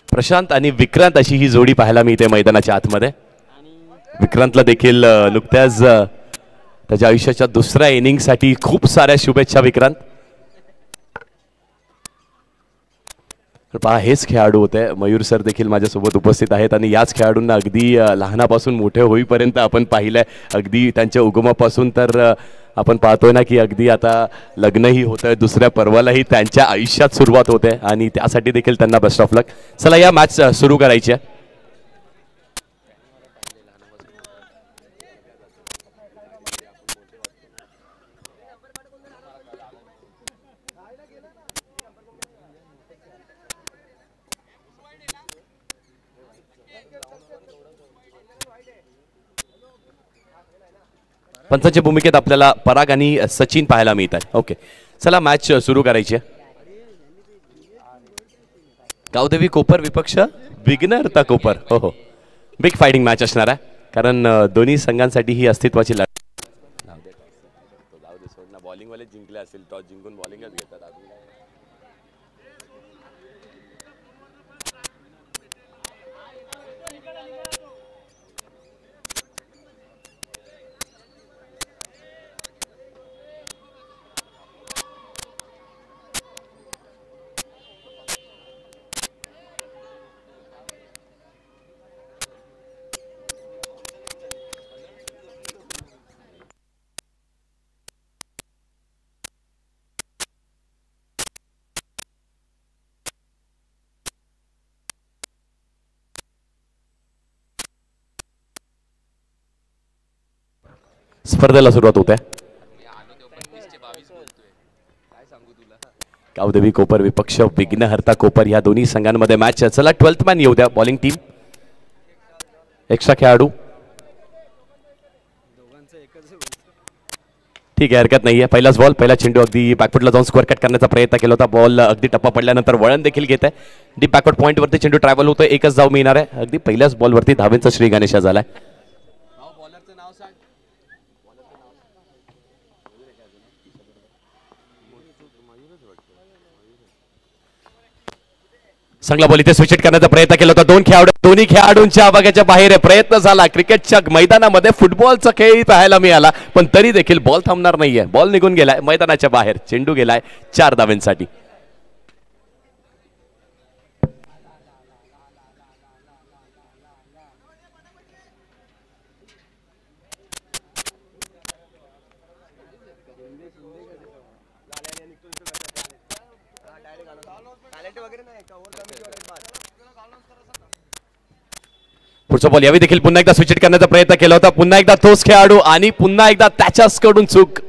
प्रशांत आणि विक्रांत अशी ही जोडी पाहायला मिळते मैदानाच्या आतमध्ये. विक्रांतला देखील नुकत्याच त्याच्या आयुष्याच्या दुसऱ्या इनिंगसाठी खूप साऱ्या शुभेच्छा विक्रांत. पहा हेच खेळाडू होते. मयूर सर देखील माझ्यासोबत उपस्थित आहेत आणि याच खेळाडूंना अगदी लहानापासून मोठे होईपर्यंत आपण पाहिलंय. अगदी त्यांच्या उगमापासून तर आपण पाहतोय ना की अगदी आता लग्नही होतंय, दुसऱ्या पर्वालाही त्यांच्या आयुष्यात सुरुवात होते आणि त्यासाठी देखील त्यांना बेस्ट ऑफ लक. चला या मॅच सुरू करायची आहे. पंचांच्या भूमिकेत आपल्याला पराग आणि सचिन पाहायला मिळत आहे. ओके चला मॅच सुरू करायची आहे. गावदेवी कोपर विपक्ष विघ्नहर्ता कोपर. हो हो बिग फायटिंग मॅच असणार आहे कारण दोन्ही संघांसाठी ही अस्तित्वाची लढत. बॉलिंग वाले जिंकले असेल, टॉस जिंकून बॉलिंगच घेतात. स्पर्धेला सुरुवात होते. गावदेवी कोपर विपक्ष विघ्नहर्ता कोपर या दोन्ही संघांमध्ये मॅच. चला 12th मॅन येऊ द्या. बॉलिंग टीम एक्स्ट्रा खेळाडू ठीक आहे, हरकत नाहीये. पहिलाच बॉल, पहिला चेंडू अगदी बॅकफुटला जाऊन स्क्वेअर कट करण्याचा प्रयत्न केला होता. बॉल अगदी टप्पा पडल्यानंतर वळण देखील घेत आहे. डीप बॅकवर्ड पॉईंट वरती चेंडू ट्रॅव्हल होतोय. एकच धाव मिळणार आहे. अगदी पहिल्याच बॉल वरती धावेंचा श्री गणेशा झालाय. चांगला बॉल इथे स्विच करण्याचा प्रयत्न केला होता. दोन्ही खेळाडूंच्या आवाक्याच्या बाहेर प्रयत्न झाला. क्रिकेटच्या मैदानामध्ये फुटबॉलचा खेळ पाहायला मिळाला पण तरी देखील बॉल थांबणार नाहीये. बॉल निघून गेलाय मैदानाच्या बाहेर. चेंडू गेलाय 4 धावांसाठी. पुढचा बॉल यावेळी देखील पुन्हा एकदा स्विच करण्याचा प्रयत्न केला होता. पुन्हा एकदा तोच खेळाडू आणि पुन्हा एकदा त्याच्याकडून चूक.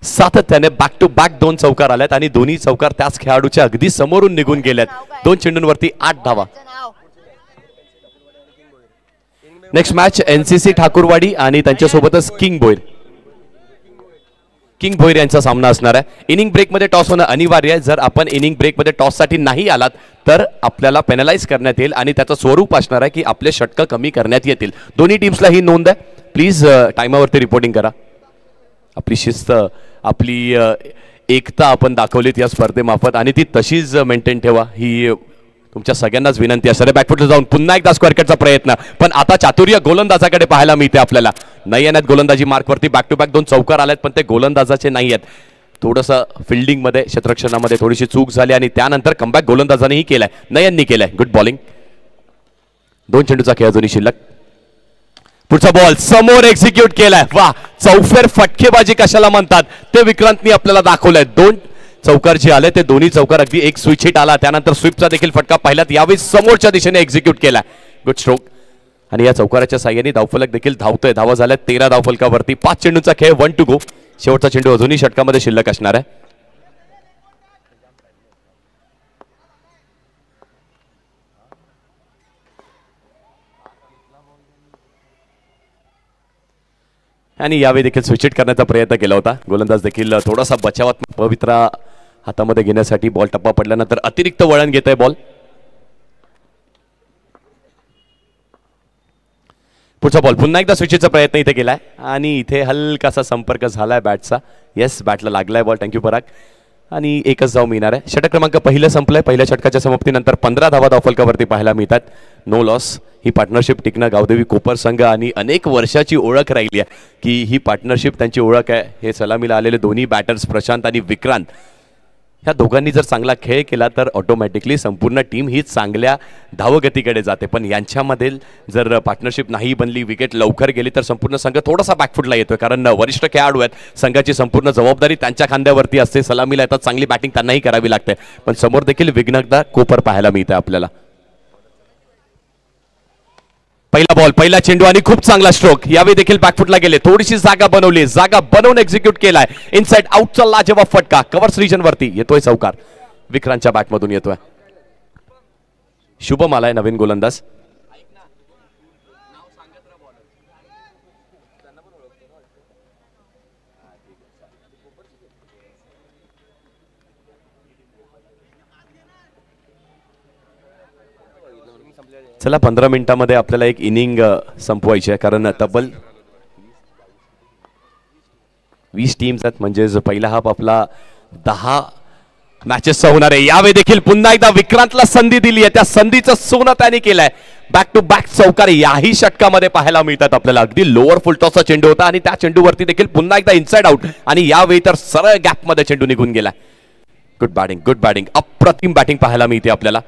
सातत्याने बॅक टू बॅक 2 चौकार आल्यात आणि दोन्ही चौकार त्याच खेळाडूच्या अगदी समोरून निघून गेल्यात. 2 चेंडूंवरती 8 धावा. नेक्स्ट मॅच NCC ठाकूरवाडी आणि त्यांच्यासोबतच किंग भोईर यांचा सामना असणार आहे. इनिंग ब्रेकमध्ये टॉस होणं अनिवार्य आहे. जर आपण इनिंग ब्रेकमध्ये टॉससाठी नाही आलात तर आपल्याला पेनलाइज करण्यात येईल आणि त्याचं स्वरूप असणार आहे की आपले षटकं कमी करण्यात येतील. दोन्ही टीम्सला ही नोंद आहे. प्लीज टाइमावरती रिपोर्टिंग करा. आपली शिस्त, आपली एकता आपण दाखवलीत या स्पर्धेमार्फत आणि ती तशीच मेंटेन ठेवा ही तुमच्या सगळ्यांनाच विनंती आहे. बॅकफुटला जाऊन पुन्हा एकदा स्क्वेअर कटचा प्रयत्न पण आता चातुर्य गोलंदाजाकडे पाहायला मिळते आपल्याला. नाही येण्यात गोलंदाजी मार्कवरती बॅक टू बॅक 2 चौकार आलेत पण ते गोलंदाजाचे नाही आहेत. थोडंसं फिल्डिंगमध्ये क्षेत्ररक्षणामध्ये थोडीशी चूक झाली आणि त्यानंतर कमबॅक गोलंदाजानेही केलाय. नयननी केलाय. Good bowling. 2 चेंडूचा खेळ अजूनही शिल्लक. पुढचा बॉल समोर एक्झिक्यूट केलाय. वा, चौफेर फटकेबाजी कशाला म्हणतात ते विक्रांतनी आपल्याला दाखवलंय. 2 चौकार जे आले ते दोन्ही चौकार अगदी एक स्विच हिट आला. त्यानंतर स्वीपचा देखील फटका पाहिलात. यावेळी समोरच्या दिशेने एक्झिक्यूट केला. Good stroke. आणि या चौकाराच्या साह्याने धावफलक देखील धावतोय. धावा झाल्या 13 धावफलकावरती. 5 चेंडूंचा खेळ, 1 टू गो. शेवटचा चेंडू अजूनही षटकामध्ये शिल्लक असणार आहे. आणि यावेळी देखील स्विच हिट करण्याचा प्रयत्न केला होता. गोलंदाज देखील थोडासा बचावात्मक पवित्रा हातामध्ये घेण्यासाठी बॉल टप्पा पडल्यानंतर अतिरिक्त वळण घेत आहे बॉल. पुढचा बॉल पुन्हा एकदा स्विचचा प्रयत्न इथे केलाय आणि इथे हलकासा संपर्क झालाय बॅटचा. येस, बॅटला लागलाय बॉल. थँक्यू पराग. आणि एकच धाव मिळणार आहे. षटक क्रमांक पहिलं संपलंय. पहिल्या षटकाच्या समाप्तीनंतर 15 धावा धावफलकावरती पाहायला मिळतात. No loss. ही पार्टनरशिप टिकणं गावदेवी कोपर संघ आणि अनेक वर्षाची ओळख राहिली आहे की ही पार्टनरशिप त्यांची ओळख आहे. हे सलामीला आलेले दोन्ही बॅटर्स प्रशांत आणि विक्रांत, ह्या दोघांनी जर चांगला खेळ केला तर ऑटोमॅटिकली संपूर्ण टीम ही चांगल्या धावगतीकडे जाते. पण यांच्यामधील जर पार्टनरशिप नाही बनली, विकेट लवकर गेली तर संपूर्ण संघ थोडासा बॅकफुटला येतोय. कारण वरिष्ठ खेळाडू आहेत, संघाची संपूर्ण जबाबदारी त्यांच्या खांद्यावरती असते. सलामीला येतात, चांगली बॅटिंग त्यांनाही करावी लागते. पण समोर देखील विघ्नता कोपर पाहायला मिळते आपल्याला. पहिला बॉल, पहिला चेंडू आणि खूप चांगला स्ट्रोक. यावेळी देखील बॅकफुटला गेले, थोडीशी जागा बनवली, जागा बनवून एक्झिक्यूट केलाय. इनसाइड आउटचा लाजवाब फटका. कव्हर्स रिजन वरती येतोय चौकार. विक्रांतच्या बॅटमधून येतोय. शुभम आलाय नवीन गोलंदाज. चला 15 मिनिटांमध्ये आपल्याला एक इनिंग संपवायची आहे. कारण तब्बल 20 टीम्स आहेत. म्हणजे पहिला हाफ आपला 10 मॅचेसचा होणार आहे. यावेळी देखील पुन्हा एकदा विक्रांतला संधी दिली आहे. त्या संधीचं सोनं त्याने केलंय. बॅक टू बॅक चौकार याही षटकामध्ये पाहायला मिळतात आपल्याला. अगदी लोअर फुलटॉसचा चेंडू होता आणि त्या चेंडूवरती देखील पुन्हा एकदा इनसाइड आउट आणि यावेळी तर सरळ गॅपमध्ये चेंडू निघून गेलाय. Good batting, good batting. अप्रतिम बॅटिंग पाहायला मिळते आपल्याला.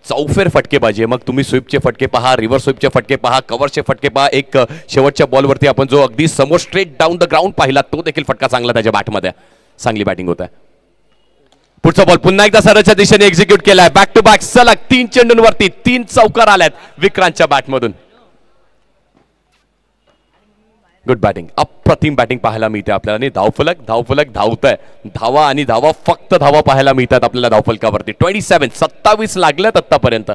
चौफेर फटकेबाजी. मग तुम्ही स्वीपचे फटके पहा, रिव्हर्स स्वीपचे फटके पहा, कव्हरचे फटके पहा. एक शेवटच्या बॉलवरती आपण जो अगदी समोर स्ट्रेट डाऊन द ग्राउंड पाहिला, तो देखील फटका चांगला त्याच्या बॅटमध्ये. चांगली बॅटिंग होत आहे. पुढचा बॉल पुन्हा एकदा सरळच्या दिशेने एक्झिक्यूट केलाय. बॅक टू बॅक सलग 3 चेंडूंवरती 3 चौकार आल्यात विक्रांतच्या बॅटमधून. Good batting. अप्रतिम बॅटिंग पाहायला मिळते आपल्याला. आणि धावफलक धावफलक धावतंय. धावा आणि धावा, फक्त धावा पाहायला मिळतात आपल्याला धावफलकावरती. 27 लागल्यात आतापर्यंत.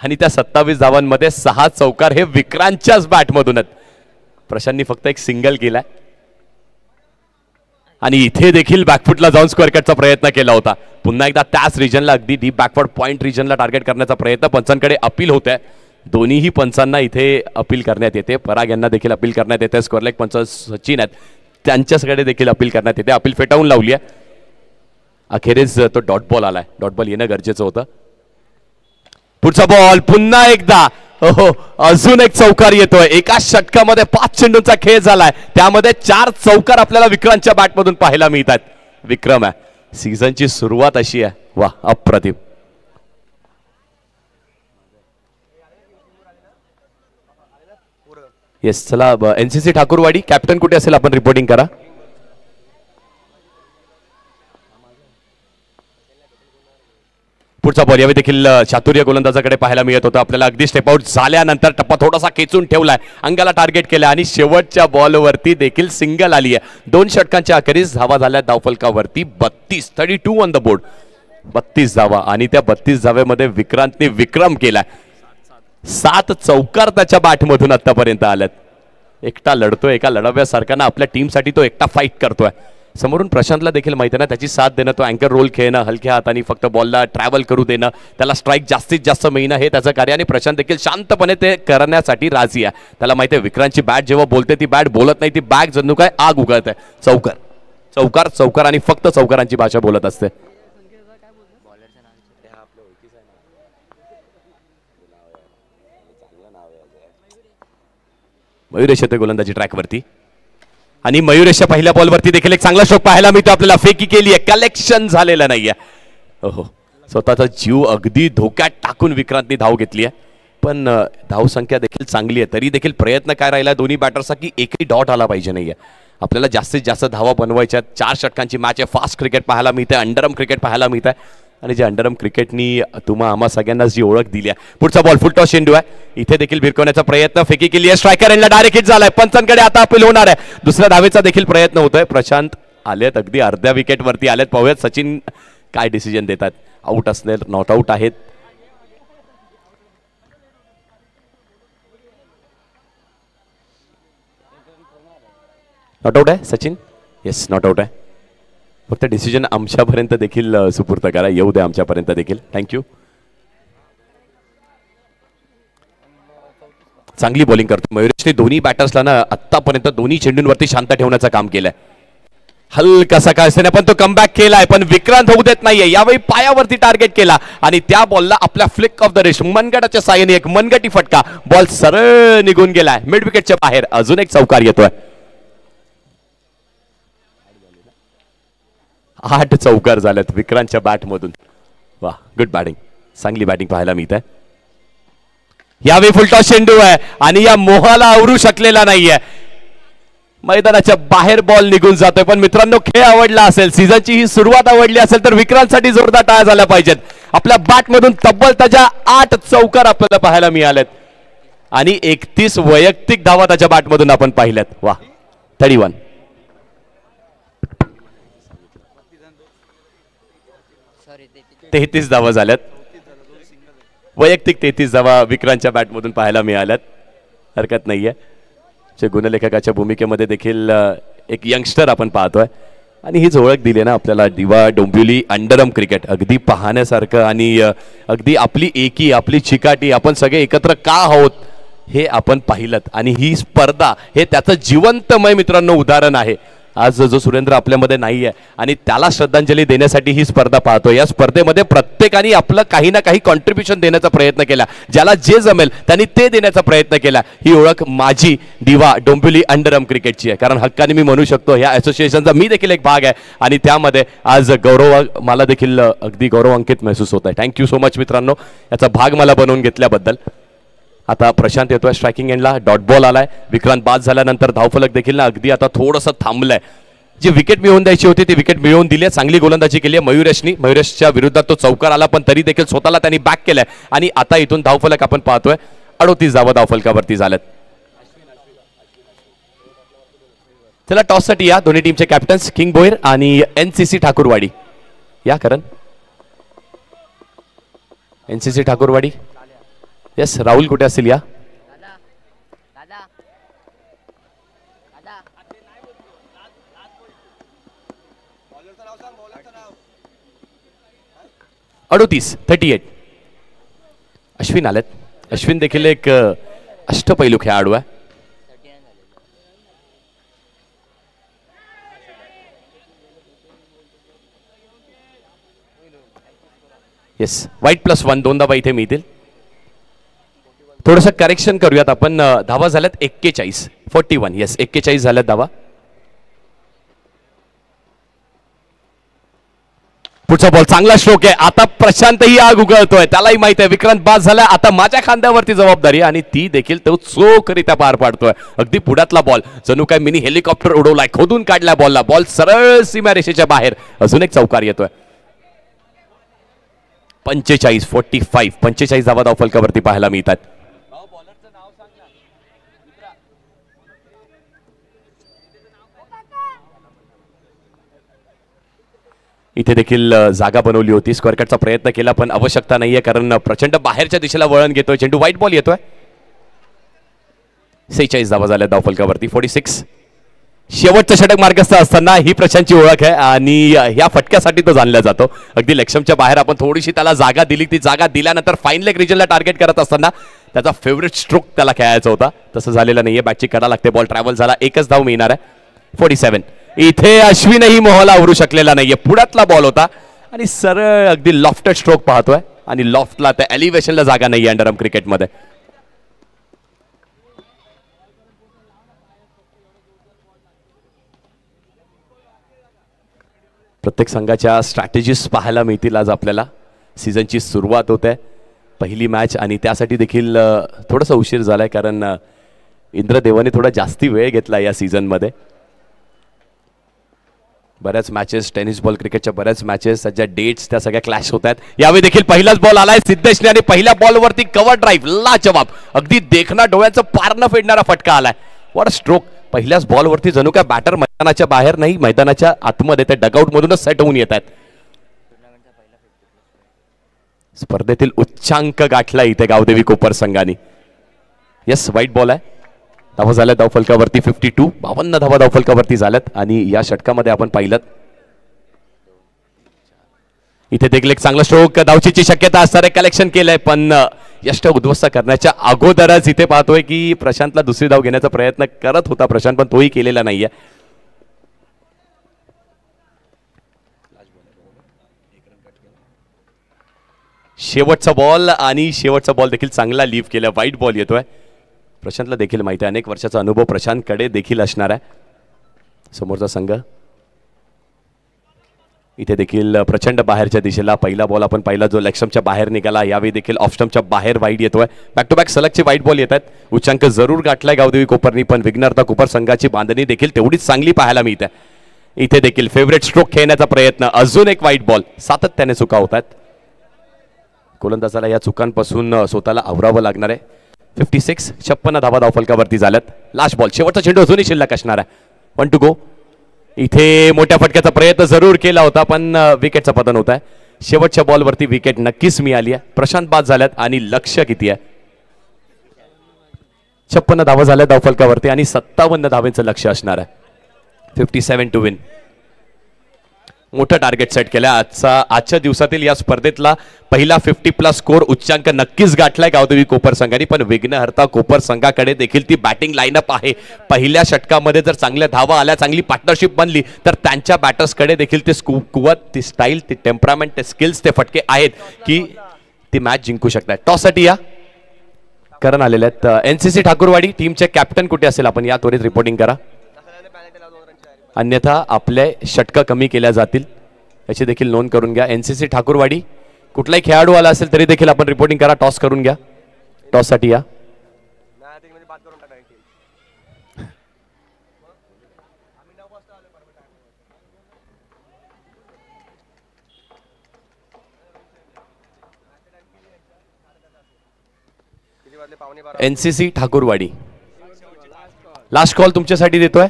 आणि त्या 27 धावांमध्ये 6 चौकार हे विक्रांतच्याच बॅटमधून आहेत. प्रशांतनी फक्त एक सिंगल केलाय. आणि इथे देखील बॅकफुटला जाऊन स्क्वेअर कटचा प्रयत्न केला होता. पुन्हा एकदा त्याच रिजनला, अगदी डीप बॅकवर्ड पॉइंट रिजनला टार्गेट करण्याचा प्रयत्न. पंचांकडे अपील होत आहे. दोन्हीही पंचांना इथे अपील करण्यात येते. पराग यांना देखील अपील करण्यात येते. स्क्वेअर लेग पंच सचिन आहेत, त्यांच्याकडे देखील अपील करण्यात येते. अपील फेटाळून लावली आहे. अखेरीस तो डॉट बॉल आलाय. डॉट बॉल येणं गरजेचं होतं. पुढचा बॉल पुन्हा एकदा. हो, अजून एक चौकार येतोय. एका षटकामध्ये 5 चेंडूंचा खेळ झालाय. त्यामध्ये 4 चौकार आपल्याला विक्रांतच्या बॅटमधून पाहायला मिळतात. विक्रम आहे. सीझनची सुरुवात अशी आहे. वा, अप्रतिम. येस, चला एनसीसी ठाकूरवाडी कॅप्टन कुठे असेल आपण रिपोर्टिंग करा. पुढचा बॉल यावेळी देखील चातुर्य गोलंदाजाकडे पाहायला मिळत होतं आपल्याला. अगदी स्टेप आउट झाल्यानंतर टप्पा थोडासा खेचून ठेवलाय, अंगाला टार्गेट केलाय आणि शेवटच्या बॉलवरती देखील सिंगल आली आहे. 2 षटकांच्या अखेरीस धावा झाल्या धावफलकावरती 32 ऑन द बोर्ड. 32 धावा आणि त्या 32 धावेमध्ये विक्रांतने विक्रम केलाय. 7 चौकार त्याच्या बॅटमधून आतापर्यंत आल्यात. एकटा लढतोय, एका लढाव्यासारखा ना आपल्या टीमसाठी तो एकटा फाईट करतोय. समोरून प्रशांतला देखील माहिती आहे ना, त्याची साथ देणं, तो अँकर रोल खेळणं, हलक्या हाताने फक्त बॉलला ट्रॅव्हल करू देणं, त्याला स्ट्राईक जास्तीत जास्त मिळणं हे त्याचं कार्य. आणि प्रशांत देखील शांतपणे ते करण्यासाठी राजी आहे. त्याला माहिती आहे विक्रांतची बॅट जेव्हा बोलते ती बॅट बोलत नाही, ती बॅग जणू काय आग उगळत आहे. चौकार चौकार चौकार आणि फक्त चौकारांची भाषा बोलत असते. मयुरेश येतोय गोलंदाजी ट्रॅकवरती आणि मयुरेशच्या पहिल्या बॉलवरती देखील एक चांगला स्ट्रोक पाहायला मिळतो आपल्याला. फेकी केली आहे, कलेक्शन झालेलं नाहीये. हो, स्वतःचा जीव अगदी धोक्यात टाकून विक्रांतनी धाव घेतली आहे. पण धावसंख्या देखील चांगली आहे. तरी देखील प्रयत्न काय राहिला दोन्ही बॅटर्सचा की एकही डॉट आला पाहिजे नाहीये. आपल्याला जास्तीत जास्त धावा बनवायच्या. 4 षटकांची मॅच आहे. फास्ट क्रिकेट पाहायला मिळते, अंडरआर्म क्रिकेट पाहायला मिळत आहे. आणि जे अंडरआर्म क्रिकेटनी तुम्हा आम्हा सगळ्यांना जी ओळख दिली आहे. पुढचा बॉल फुल टॉस चेंडू आहे. इथे देखील भिरकवण्याचा प्रयत्न, फेकी केली आहे. स्ट्रायकर यांना डायरेक्ट हिट झालाय. पंचांकडे आता अपील होणार आहे. दुसऱ्या धावेचा देखील प्रयत्न होतोय. प्रशांत आलेत, अगदी अर्ध्या विकेटवरती आलेत. पाहूयात सचिन काय डिसिजन देतात. आउट असले, नॉट आउट आहेत. नॉट आउट आहे सचिन. येस, नॉट आउट आहे. फक्त डिसिजन आमच्यापर्यंत देखील सुपूर्द करा, येऊ द्या आमच्यापर्यंत देखील. थँक्यू. चांगली बॉलिंग करतो मयुरेशने. दोन्ही बॅटर्सला ना आतापर्यंत दोन्ही चेंडूंवरती शांत ठेवण्याचं काम केलंय. हलकासा काय असेल पण तो कमबॅक केलाय, पण विक्रांत होऊ देत नाहीये. यावेळी पायावरती टार्गेट केला आणि त्या बॉलला आपल्या फ्लिक ऑफ द रिस्ट मनगटाच्या साहाय्याने एक मनगटी फटका, बॉल सरळ निघून गेलाय मिड विकेटच्या बाहेर. अजून एक चौकार येतोय. 8 चौकार झालेत विक्रांतच्या बॅट मधून. वा, गुड बॅटिंग, चांगली बॅटिंग पाहायला मिळते. यावेळी फुलटॉस चेंडू आहे आणि या मोहाला आवरू शकलेला नाहीये. मैदानाच्या बाहेर बॉल निघून जातोय. पण मित्रांनो, खेळ आवडला असेल, सीझनची ही सुरुवात आवडली असेल तर विक्रांतसाठी जोरदार टाळ्या झाल्या पाहिजेत. आपल्या बॅट मधून तब्बल त्याच्या 8 चौकार आपल्याला पाहायला मिळालेत आणि 31 वैयक्तिक धावा त्याच्या बॅट मधून आपण पाहिल्यात. वा, 31. तेहतीस धावा झाल्यात. वैयक्तिक 33 धावा विक्रांतच्या बॅट मधून पाहायला मिळाल्यात. हरकत नाहीये. गुणलेखकाच्या भूमिकेमध्ये देखील एक यंगस्टर आपण पाहतोय आणि हीच ओळख दिली ना आपल्याला दिवा डोंबिवली अंडरआर्म क्रिकेट. अगदी पाहण्यासारखं आणि अगदी आपली एकी, आपली चिकाटी, आपण सगळे एकत्र का आहोत हे आपण पाहिलं आणि ही स्पर्धा हे त्याचं जिवंतमय मित्रांनो उदाहरण आहे. आज जो सुरेंद्र आपल्यामध्ये नाहीये आणि त्याला श्रद्धांजली देण्यासाठी ही स्पर्धा पाहतो. या स्पर्धेमध्ये प्रत्येकाने आपलं काही ना काही कॉन्ट्रीब्युशन देण्याचा प्रयत्न केला. ज्याला जे जमेल त्यांनी ते देण्याचा प्रयत्न केला. ही ओळख माझी दिवा डोंबिवली अंडरआर्म क्रिकेटची आहे. कारण हक्काने मी म्हणू शकतो या असोसिएशनचा मी देखील एक भाग आहे आणि त्यामध्ये आज गौरव मला देखील अगदी गौरवान्वित महसूस होत आहे. थँक्यू सो मच मित्रांनो, याचा भाग मला बनवून घेतल्याबद्दल. आता प्रशांत येतोय स्ट्रायकिंग एंडला. डॉट बॉल आलाय. विक्रांत बाद झाल्यानंतर धावफलक देखील ना अगदी आता थोडंसं थांबलंय. जी विकेट मिळवून द्यायची होती ती विकेट मिळवून दिली. चांगली गोलंदाजी केली आहे मयुरेशनी. मयुरेशच्या विरोधात तो चौकार आला पण तरी देखील स्वतःला त्यांनी बॅक केलाय आणि आता इथून धावफलक आपण पाहतोय. 38 धावा धावफलकावरती झाल्यात. चला टॉससाठी या दोन्ही टीमचे कॅप्टन्स किंग भोईर आणि NCC ठाकूरवाडी या. करण NCC ठाकूरवाडी. येस, राहुल कुठे असतील या. अडोतीस 38. अश्विन आलेत. अश्विन देखील एक अष्टपैलू खेळाडू आहे. येस, वाईट +1 2 धावा इथे मिळतील. थोडंसं करेक्शन करूयात आपण. धावा झाल्यात 41. 41. येस, 41 झाल्यात धावा. पुढचा बॉल चांगला स्ट्रोक आहे. आता प्रशांतही आग उगळतोय. त्यालाही माहित आहे विक्रांत बाद झाला. आता माझ्या खांद्यावरती जबाबदारी आणि ती देखील तो चोखरित्या पार पाडतोय. अगदी पुढातला बॉल जणू काय मिनी हेलिकॉप्टर उडवलाय. खोदून काढला बॉलला. बॉल सरळ सीमारेषेच्या बाहेर. अजून एक चौकार येतोय. 45. 45. 45 धावा धावफलकावरती पाहायला मिळतात. इथे देखील जागा बनवली होती. स्क्वेअर कटचा प्रयत्न केला पण आवश्यकता नाहीये कारण प्रचंड बाहेरच्या दिशेला वळण घेतोय चेंडू. व्हाईट बॉल येतोय. 46 धावा झाल्या धावफलकावरती. 46. शेवटचं षटक मार्गस्थ असताना ही प्रशांतची ओळख आहे आणि ह्या फटक्यासाठी तो जाणला जातो. अगदी लक्षमच्या बाहेर आपण थोडीशी त्याला जागा दिली. ती जागा दिल्यानंतर फाईन लेग रिजनला टार्गेट करत असताना त्याचा फेवरेट स्ट्रोक त्याला खेळायचा होता. तसं झालेलं नाहीये. बॅटची कडा लागते. बॉल ट्रॅव्हल झाला. एकच धाव मिळणार आहे. 47. इथे अश्विनही मोहाला आवरू शकलेला नाहीये. पुढातला बॉल होता आणि सरळ अगदी लॉफ्टेड स्ट्रोक पाहतोय आणि लॉफ्टला त्या एलिव्हेशनला जागा नाहीये अंडरआर्म क्रिकेटमध्ये. प्रत्येक संघाच्या स्ट्रॅटेजीज पाहायला मिळतील आज आपल्याला. सीझनची सुरुवात होते. पहिली मॅच आणि त्यासाठी देखील थोडासा उशीर झालाय कारण इंद्रदेवाने थोडा जास्ती वेळ घेतला या सीझनमध्ये. बऱ्याच मॅचेस, टेनिस बॉल क्रिकेटच्या बऱ्याच मॅचेस, ज्या डेट्स त्या सगळ्या क्लॅश होत आहेत. यावेळी देखील पहिलाच बॉल आलाय सिद्धेशने आणि पहिल्या बॉलवरती कव्हर ड्राईव्ह लाजवाब. अगदी देखना डोळ्यांचं पार न फेडणारा फटका आलाय. What stroke. पहिल्याच बॉलवरती जणू काय बॅटर मैदानाच्या बाहेर नाही मैदानाच्या आतमध्ये त्या डगआउट मधूनच सेट होऊन येत आहेत. स्पर्धेतील उच्चांक गाठला इथे गावदेवी कोपर संघाने. येस, व्हाईट बॉल आहे. धावा झाल्या धावफलकावरती 52. 52 धावा धावफलकावरती झाल्यात आणि या षटकामध्ये आपण पाहिलं इथे देखील एक चांगला स्ट्रोक धावचीची शक्यता असणारे कलेक्शन केलंय पण यष्ट उद्ध्वस्त करण्याच्या अगोदरच इथे पाहतोय की प्रशांतला दुसरी धाव घेण्याचा प्रयत्न करत होता प्रशांत पण तोही केलेला नाहीये. शेवटचा बॉल आणि शेवटचा बॉल देखील चांगला लीव केला. वाईट बॉल येतोय. प्रशांतला देखील माहिती आहे, अनेक वर्षाचा अनुभव प्रशांतकडे देखील असणार आहे. समोरचा संघ इथे देखील प्रचंड बाहेरच्या दिशेला पहिला बॉल आपण पाहिला जो लेगस्टंपच्या बाहेर निघाला. यावेळी देखील ऑफस्टंपच्या बाहेर वाईट येतोय. बॅक टू बॅक सलगचे वाईट बॉल येत आहेत. उच्चांक जरूर गाठलाय गावदेवी कोपरनी, पण विघ्नहर्ता कोपर संघाची बांधणी देखील तेवढीच चांगली पाहायला मिळते. इथे देखील फेवरेट स्ट्रोक खेळण्याचा प्रयत्न. अजून एक वाईट बॉल. सातत्याने चुका होत आहेत. गोलंदाजाला या चुकांपासून स्वतःला आवरावं लागणार आहे. 56 56 धावा धावफलकावरती झाल्यात. लास्ट बॉल शेवटचा चेंडू अजूनही शिल्लक असणार आहे. 1 टू गो. इथे मोठ्या फटक्याचा प्रयत्न जरूर केला होता पण विकेटचं पतन होत आहे. शेवटच्या बॉलवरती विकेट नक्कीच मिळाली आहे. प्रशांत बाद झाल्यात आणि लक्ष किती आहे? 56 धावा झाल्या धावफलकावरती आणि 57 धावेचं लक्ष असणार आहे. 57 टू विन. मोठं टार्गेट सेट केलं. आजच्या दिवसातील या स्पर्धेतला पहिला 50+ स्कोर उच्चांक नक्कीच गाठलाय गावदेवी कोपर संघाने, पण विघ्नहर्ता कोपर संघाकडे देखील ती बॅटिंग लाईनअप आहे. पहिल्या षटकामध्ये जर चांगल्या धावा आल्या, चांगली पार्टनरशिप बनली तर त्यांच्या बॅटर्सकडे देखील ते कुवत, ती स्टाईल, ती टेम्परामेंट, ते स्किल्स, ते फटके आहेत की ती मॅच जिंकू शकतात. टॉससाठी या करण आलेले आहेत. NCC ठाकूरवाडी टीमचे कॅप्टन कुठे असेल आपण या त्वरित रिपोर्टिंग करा, अन्यथा आपले षटक कमी केल्या जातील याची देखील नोंद करून घ्या. NCC ठाकूरवाडी कुठलाही खेळाडू आला असेल तरी देखील आपण रिपोर्टिंग करा. टॉस करून घ्या. टॉससाठी या. NCC ठाकूरवाडी लास्ट कॉल तुमच्यासाठी देतोय.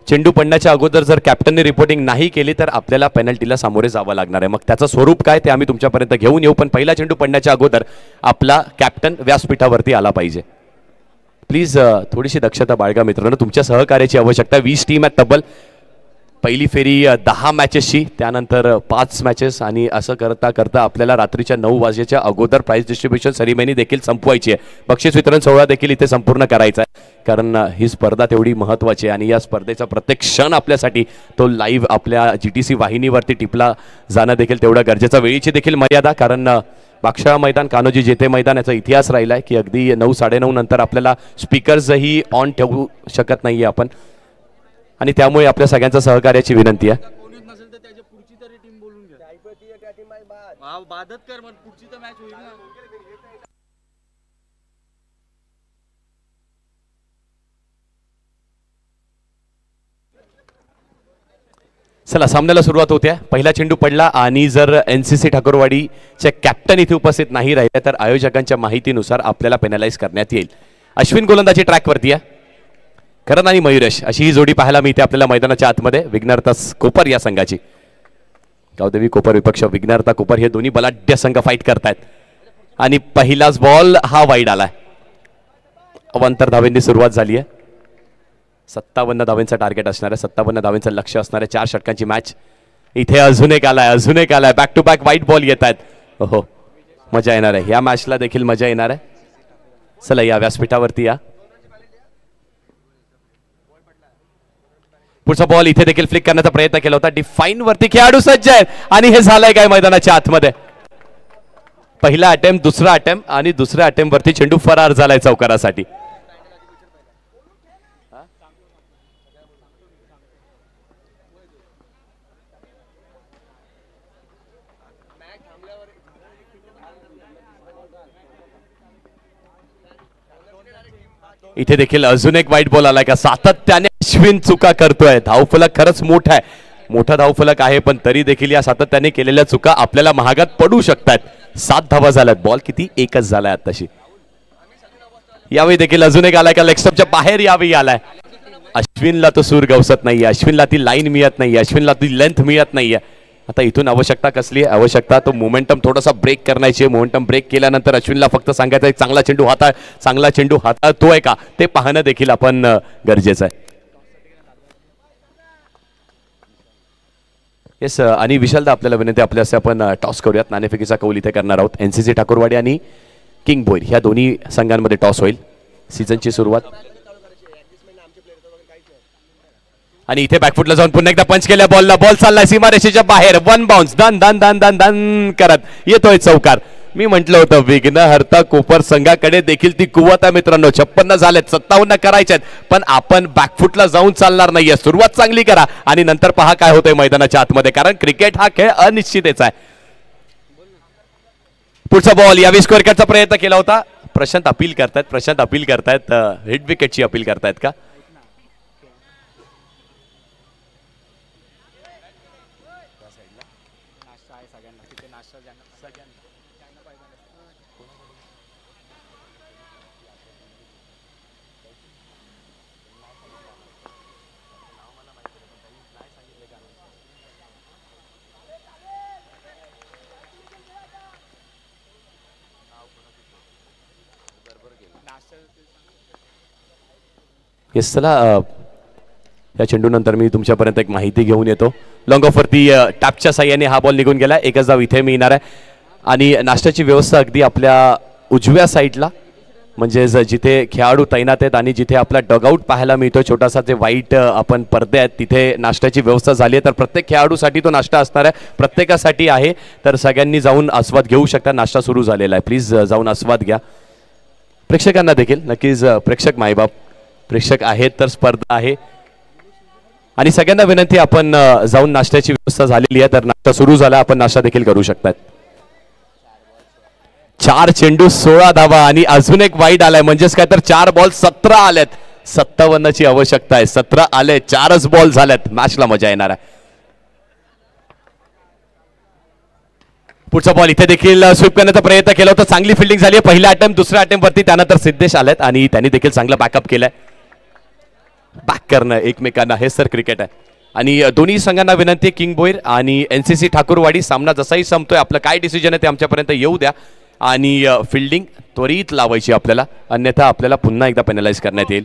चेंडू पडण्याच्या अगोदर जर कॅप्टनने रिपोर्टिंग नाही केली तर आपल्याला पेनल्टीला सामोरे जावं लागणार आहे. मग त्याचं स्वरूप काय ते आम्ही तुमच्यापर्यंत घेऊन येऊ, पण पहिला चेंडू पडण्याच्या अगोदर आपला कॅप्टन व्यासपीठावरती आला पाहिजे. प्लीज थोडीशी दक्षता बाळगा मित्रांनो. तुमच्या सहकार्याची आवश्यकता. 20 टीम आहेत तब्बल. पहिली फेरी 10 मॅचेसची, त्यानंतर 5 मॅचेस आणि असं करता करता आपल्याला रात्रीच्या 9 वाजेच्या अगोदर प्राइज डिस्ट्रीब्युशन सेरेमनी देखील संपवायची आहे. बक्षीस वितरण सोहळा देखील इथे संपूर्ण करायचा आहे, कारण ही स्पर्धा तेवढी महत्त्वाची आहे आणि या स्पर्धेचा प्रत्येक क्षण आपल्यासाठी तो लाईव्ह आपल्या GTC वाहिनीवरती टिपला जाणं देखील तेवढं गरजेचं. वेळीची देखील मर्यादा, कारण बागशाळा मैदान, कान्होजी जेते मैदान याचा इतिहास राहिला आहे की अगदी 9 साडेनऊ नंतर आपल्याला स्पीकर्सही ऑन ठेवू शकत नाही आपण, आणि त्यामुळे आपल्या सगळ्यांच्या सहकार्याची विनंती आहे. चला सामन्याला सुरुवात होते. पहिला चेंडू पडला आणि जर NCC ठाकूरवाडीचे कॅप्टन इथे उपस्थित नाही राहिले तर आयोजकांच्या माहितीनुसार आपल्याला पेनलाइज करण्यात येईल. अश्विन गोलंदाजी ट्रॅकवरती आहे. करण आणि मयुरेश अशी ही जोडी पाहायला मिळते आपल्याला मैदानाच्या आतमध्ये. विघ्नहर्ता कोपर या संघाची, गावदेवी कोपर विपक्ष विघ्नहर्ता कोपर, हे दोन्ही बलाढ्य संघ फाईट करतायत आणि पहिलाच बॉल हा वाईड आलाय. अवांतर धावेंनी सुरुवात झाली आहे. 57 धावेंचा टार्गेट असणार आहे. 57 धावेंचं लक्ष असणार आहे. 4 षटकांची मॅच. इथे अजून एक आलाय. बॅक टू बॅक वाईट बॉल येत आहेत. हो, मजा येणार आहे या मॅचला देखील, मजा येणार आहे. चला या व्यासपीठावरती या. पुढचा बॉल इथे देखील फ्लिक करण्याचा प्रयत्न केला होता. डिफाईन वरती खेळाडू सज्ज आहेत आणि हे झालंय काय मैदानाच्या आतमध्ये. पहिला अटेम्प्ट, दुसरा अटेम्प्ट आणि दुसऱ्या अटेम्प्ट वरती चेंडू फरार झालाय चौकारासाठी. इथे देखील अजून एक वाईट बॉल आलाय का. सातत्याने अश्विन चुका करतोय. धावफलक खरंच मोठा आहे, मोठा धावफलक आहे, पण तरी देखील या सातत्याने केलेल्या चुका आपल्याला महागात पडू शकतात. 7 धावा झाल्यात. बॉल किती? एकच झालाय आताशी. यावेळी देखील अजून एक आलाय का लेगस्टंपच्या बाहेर. यावेळी आलाय. अश्विनला तो सूर गवसत नाहीये, अश्विनला ती लाईन मिळत नाहीये, अश्विनला ती लेंथ मिळत नाहीये. आता इथून आवश्यकता कसली आहे? आवश्यकता तो मोमेंटम थोडासा ब्रेक करण्याची. मोमेंटम ब्रेक केल्यानंतर अश्विनला फक्त सांगायचं आहे चांगला चेंडू हाताळतोय का ते पाहणं देखील आपण गरजेचं आहे. येस, आणि विशालदा आपल्याला विनंती, आपल्यास आपण टॉस करूयात. नाणेफेकीचा कौल इथे करणार आहोत. NCC ठाकूरवाडी आणि किंग भोईर ह्या दोन्ही संघांमध्ये टॉस होईल. सीझनची सुरुवात. आणि इथे बॅकफुटला जाऊन पुन्हा एकदा पंच केल्या बॉलला. बॉल चाललाय सीमारेषेच्या बाहेर. 1 बाउन्स. दन दन दन दन दन करत येतोय चौकार. मी म्हटलं होतं विघ्न हरता कोपर संघाकडे देखील ती कुवत आहे मित्रांनो. 56 झालेत, 57 करायच्यात, पण आपण बॅकफुटला जाऊन चालणार नाहीये. सुरुवात चांगली करा आणि नंतर पहा काय होतंय मैदानाच्या आतमध्ये, कारण क्रिकेट हा खेळ अनिश्चितच आहे. पुढचा बॉल यावेळी स्कोअर करण्याचा प्रयत्न केला होता. प्रशांत अपील करतायत हिट विकेटची अपील करतायत का? येस, चला या चेंडूनंतर मी तुमच्यापर्यंत एक माहिती घेऊन येतो. लॉंग ऑफवरती टॅपच्या साह्याने हा बॉल निघून गेला. एकच धाव इथे मिळणार आहे आणि नाश्त्याची व्यवस्था अगदी आपल्या उजव्या साईडला, म्हणजे जिथे खेळाडू तैनात आहेत आणि जिथे आपला डगआउट पाहायला मिळतो, छोटासा जे व्हाईट आपण पडदे आहेत, तिथे नाश्त्याची व्यवस्था झाली आहे. तर प्रत्येक खेळाडूसाठी तो नाश्ता असणार आहे, प्रत्येकासाठी आहे. तर सगळ्यांनी जाऊन आस्वाद घेऊ शकता. नाश्ता सुरू झालेला आहे, प्लीज जाऊन आस्वाद घ्या. प्रेक्षकांना देखील नक्कीच, प्रेक्षक मायबाप प्रेक्षक आहेत तर स्पर्धा आहे आणि सगळ्यांना विनंती, आपण जाऊन नाश्त्याची व्यवस्था झालेली आहे. तर नाश्ता सुरू झाला, आपण नाश्ता देखील करू शकतात. 4 चेंडू 16 धावा आणि अजून एक वाईड आलाय, म्हणजेच काय तर 4 बॉल 17 आलेत. 57 ची आवश्यकता आहे. 17 आले, 4च बॉल झालेत. मॅचला मजा येणार आहे. पुढचा बॉल इथे देखील स्वीप करण्याचा प्रयत्न केला होता. चांगली फिल्डिंग झाली आहे पहिल्या अटेम्प्ट, दुसऱ्या अटेम्प्ट वरती त्यानंतर सिद्धेश आलेत आणि त्यांनी देखील चांगला बॅकअप केलाय. बॅक करणं एकमेकांना हे सर क्रिकेट आहे. आणि दोन्ही संघांना विनंती, किंग भोईर आणि NCC ठाकूरवाडी, सामना जसाही संपतोय आपलं काय डिसिजन आहे ते आमच्यापर्यंत येऊ द्या आणि फिल्डिंग त्वरित लावायची आपल्याला, अन्यथा आपल्याला पुन्हा एकदा पेनलाइज करण्यात येईल,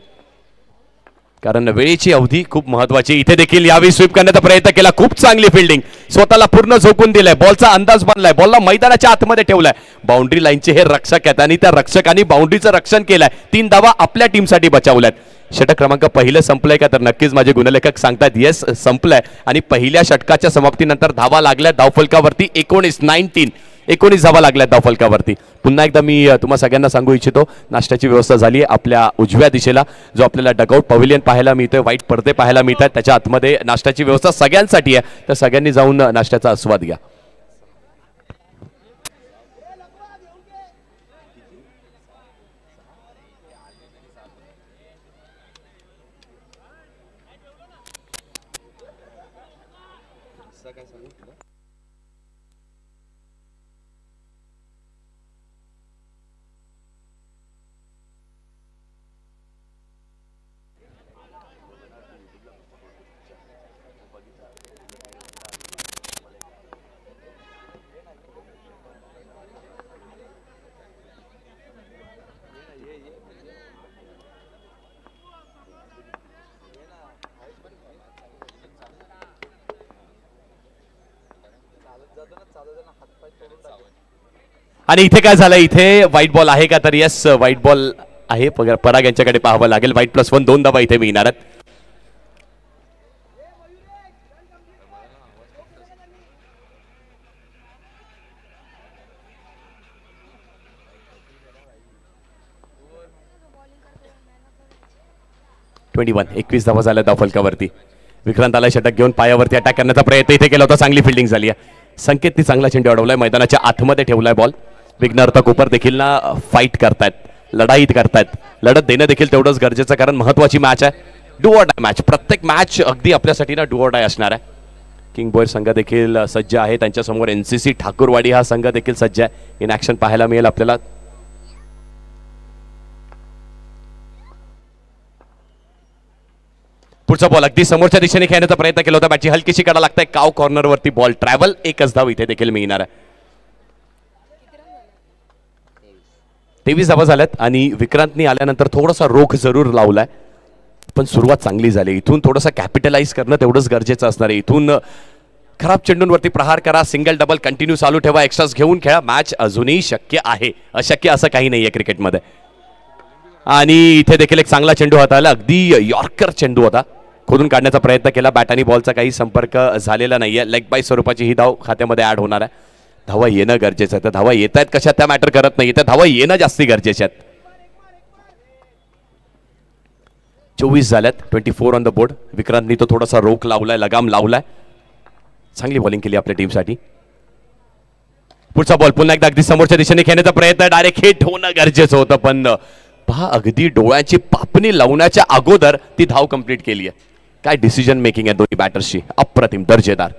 कारण वेळेची अवधी खूप महत्वाची. इथे देखील यावेळी स्वीप करण्याचा प्रयत्न केला. खूप चांगली फिल्डिंग, स्वतःला पूर्ण झोकून दिलाय, बॉलचा अंदाज बांधलाय, बॉलला मैदानाच्या आतमध्ये ठेवलाय. बाउंड्री लाईनचे हे रक्षक आहेत आणि त्या रक्षकांनी बाउंड्रीचं रक्षण केलंय. 3 धावा आपल्या टीमसाठी बचावल्यात. षटक क्रमांक पहिलं संपलंय का? तर नक्कीच माझे गुणलेखक सांगतात येस संपलंय आणि पहिल्या षटकाच्या समाप्तीनंतर धावा लागल्या धावफलकावरती 19 धावा लागल्या धावफलकावरती. पुन्हा एकदा मी तुम्हा सगळ्यांना सांगू इच्छितो, नाश्त्याची व्यवस्था झाली आहे आपल्या उजव्या दिशेला, जो आपल्याला डगआउट पव्हिलियन पाहायला मिळतोय, व्हाईट पडदे पाहायला मिळतात, त्याच्या आतमध्ये नाश्त्याची व्यवस्था सगळ्यांसाठी आहे. तर सगळ्यांनी जाऊन नाश्त्याचा आस्वाद घ्या. आणि इथे काय झालं, इथे व्हाईट बॉल आहे का? तर येस व्हाईट बॉल आहे. पराग यांच्याकडे पाहावं लागेल. व्हाईट +1 2 धावा इथे मिळणार आहेत. +21 21 धावा झाल्या धावफलकावरती. विक्रांत आला षटक घेऊन, पायावरती अटॅक करण्याचा प्रयत्न इथे केला होता. चांगली फिल्डिंग झाली आहे. संकेतनी चांगला चेंडू अडवलाय, मैदानाच्या आतमध्ये ठेवलाय बॉल. विघ्नहर्ता कोपर देखील ना फाईट करतायत, लढाईत करतायत. लढत देणं देखील तेवढंच गरजेचं, कारण महत्वाची मॅच आहे. Do or die match. प्रत्येक मॅच अगदी आपल्यासाठी ना डू ऑर डाय असणार आहे. किंग भोईर संघ देखील सज्ज आहे, त्यांच्यासमोर NCC ठाकूरवाडी हा संघ देखील सज्ज आहे. इन ॲक्शन पाहायला मिळेल आपल्याला. पुढचा बॉल अगदी समोरच्या दिशेने खेळण्याचा प्रयत्न केला होता. बॅटची हलकीशी कडा लागताय, काव कॉर्नरवरती बॉल ट्रॅव्हल. एकच धाव इथे देखील मिळणार आहे. 23 धावा झाल्यात आणि विक्रांतनी आल्यानंतर थोडासा रोख जरूर लावलाय, पण सुरुवात चांगली झाली. इथून थोडंसं कॅपिटलाइज करणं तेवढंच गरजेचं असणार आहे. इथून खराब चेंडूंवरती प्रहार करा, सिंगल डबल कंटिन्यू चालू ठेवा, एक्स्ट्राज घेऊन खेळा. मॅच अजूनही शक्य आहे, अशक्य असं काही नाहीये क्रिकेटमध्ये. आणि इथे देखील एक चांगला चेंडू हाताळला, अगदी यॉर्कर चेंडू होता. खोदून काढण्याचा प्रयत्न केला, बॅट आणि बॉलचा काही संपर्क झालेला नाहीये. लेग बाय स्वरूपाची ही धाव खात्यामध्ये ऍड होणार आहे. धावा येणं गरजेचं आहे. त्या धावा येत आहेत कशा त्या मॅटर करत नाही, त्या धावा येणं जास्ती गरजेचे आहेत. 24 झाल्यात, 24 ऑन द बोर्ड. विक्रांतनी तो थोडासा रोख लावलाय, लगाम लावलाय. चांगली बॉलिंग केली आपल्या टीमसाठी. पुढचा बॉल पुन्हा एकदा अगदी समोरच्या दिशेने खेळण्याचा प्रयत्न, डायरेक्ट हिट होणं गरजेचं होतं, पण पहा अगदी डोळ्याची पापणी लावण्याच्या अगोदर ती धाव कंप्लीट केली आहे. काय डिसिजन मेकिंग आहे दोन्ही बॅटर्सची, अप्रतिम, दर्जेदार.